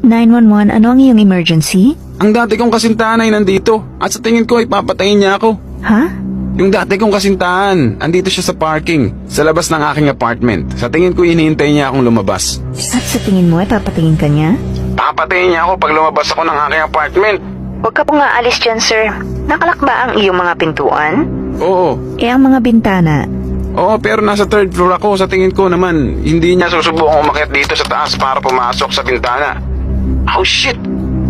911, ano ang iyong emergency? Ang dati kong kasintahan ay nandito at sa tingin ko ay papatayin niya ako. Ha? Yung dati kong kasintahan, andito siya sa parking, sa labas ng aking apartment. Sa tingin ko hinihintay niya akong lumabas. At sa tingin mo ay papatingin ka niya? Papatayin niya ako pag lumabas ako ng aking apartment. Huwag ka pong aalis dyan, sir. Nakalak ba ang iyong mga pintuan? Oo. Ang mga bintana? Oo, pero nasa third floor ako. Sa tingin ko naman, hindi niya susubukang umakyat dito sa taas para pumasok sa bintana. Oh shit!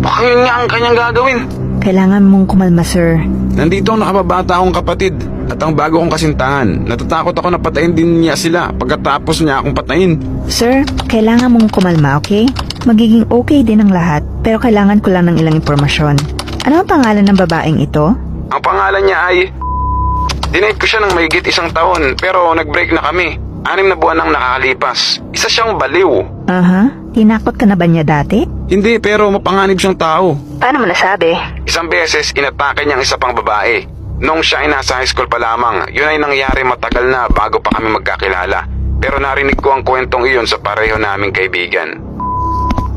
Baka yun nga ang kanyang gagawin. Kailangan mong kumalma, sir. Nandito ang nakababata akong kapatid at ang bago kong kasintahan. Natatakot ako na patayin din niya sila pagkatapos niya akong patayin. Sir, kailangan mong kumalma, okay? Magiging okay din ang lahat, pero kailangan ko lang ng ilang impormasyon. Ano ang pangalan ng babaeng ito? Ang pangalan niya ay... Dinate ko siya ng mahigit 1 taon pero nag-break na kami. 6 na buwan ang nakakalipas. Isa siyang baliw. Aha, tinakot ka na ba niya dati? Hindi, pero mapanganib siyang tao. Paano mo nasabi? Isang beses, inatake niyang isa pang babae. Nung siya ay nasa high school pa lamang, yun ay nangyari matagal na bago pa kami magkakilala. Pero narinig ko ang kwentong iyon sa pareho naming kaibigan.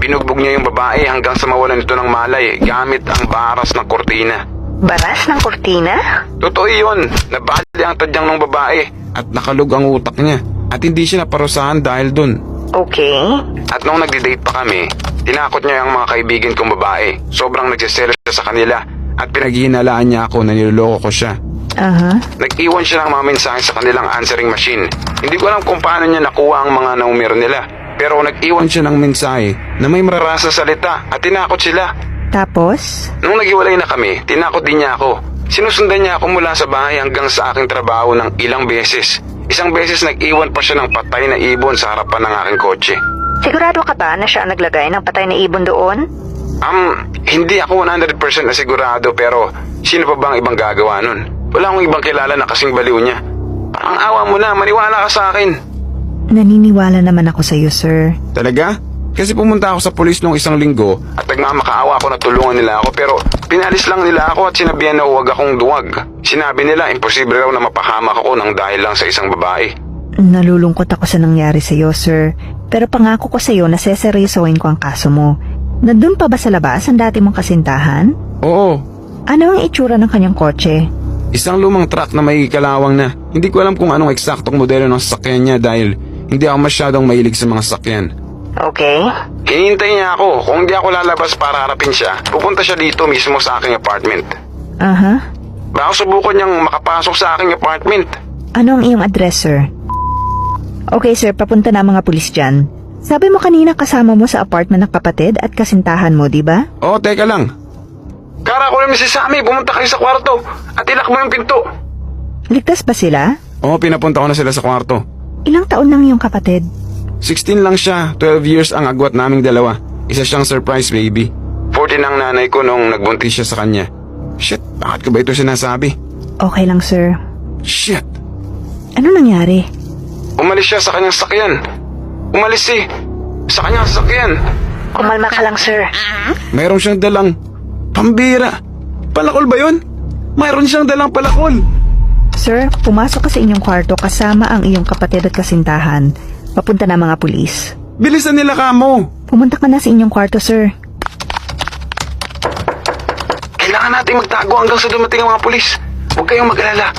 Binugbog niya yung babae hanggang sa mawalan ito ng malay gamit ang baras ng kortina. Baras ng kurtina? Totoo yun, nabali ang tadyang ng babae at nakalug ang utak niya. At hindi siya naparusahan dahil dun. Okay. At nung nagdi-date pa kami, tinakot niya ang mga kaibigan kong babae. Sobrang nagsiselos siya sa kanila at pinaghihinalaan niya ako na niloloko ko siya. Aha. Nag-iwan siya ng mga mensahe sa kanilang answering machine. Hindi ko alam kung paano niya nakuha ang mga numero nila. Pero nag-iwan siya ng mensahe na may mararasa salita at tinakot sila. Tapos? Nung naghiwalay na kami, tinakot din niya ako. Sinusundan niya ako mula sa bahay hanggang sa aking trabaho ng ilang beses. Isang beses nag-iwan pa siya ng patay na ibon sa harapan ng aking kotse. Sigurado ka ba na siya ang naglagay ng patay na ibon doon? Hindi ako 100% na sigurado pero sino pa bang ibang gagawa nun? Wala akong ibang kilala na kasing baliw niya. Parang awa mo na, maniwala ka sa akin. Naniniwala naman ako sa iyo, sir. Talaga? Kasi pumunta ako sa pulis nung 1 linggo at nagmamakaawa ako na tulungan nila ako pero pinalis lang nila ako at sinabihan na huwag akong duwag. Sinabi nila imposible raw na mapahamak ako ng dahil lang sa isang babae. Nalulungkot ako sa nangyari sa iyo, sir. Pero pangako ko sa iyo na seseryosohin ko ang kaso mo. Nandun pa ba sa labas ang dati mong kasintahan? Oo. Ano ang itsura ng kanyang kotse? Isang lumang truck na may kalawang na. Hindi ko alam kung anong eksaktong modelo ng sasakyan niya dahil hindi ako masyadong mahilig sa mga sasakyan. Okay. Hinihintay niya ako. Kung hindi ako lalabas para harapin siya, pupunta siya dito mismo sa aking apartment. Aha. Baka subukan niyang makapasok sa aking apartment. Ano ang iyong address, sir? Okay, sir. Papunta na ang mga pulis dyan. Sabi mo kanina kasama mo sa apartment ng kapatid at kasintahan mo, di ba? Oo, teka lang. Kara ko namin si Sammy, pumunta kayo sa kwarto at ilak mo yung pinto. Ligtas ba sila? Oo, pinapunta ko na sila sa kwarto. Ilang taon lang iyong kapatid? 16 lang siya, 12 years ang agwat naming dalawa. Isa siyang surprise baby. 14 ang nanay ko nung nagbuntis siya sa kanya. Shit, bakit ko ba ito sinasabi? Okay lang, sir. Shit. Ano nangyari? Umalis siya sa kanyang sakyan. Umalis sa kanyang sakyan. Kumalma ka lang, sir. Mayroon siyang dalang pambira. Palakol ba yun? Mayroon siyang dalang palakol. Sir, pumasok ka sa inyong kwarto kasama ang iyong kapatid at kasintahan. Papunta na mga pulis. Bilisan nila kamo. Pumunta ka na sa inyong kwarto, sir. Kailangan natin magtago hanggang sa dumating ang mga pulis. Huwag kayong mag-alala.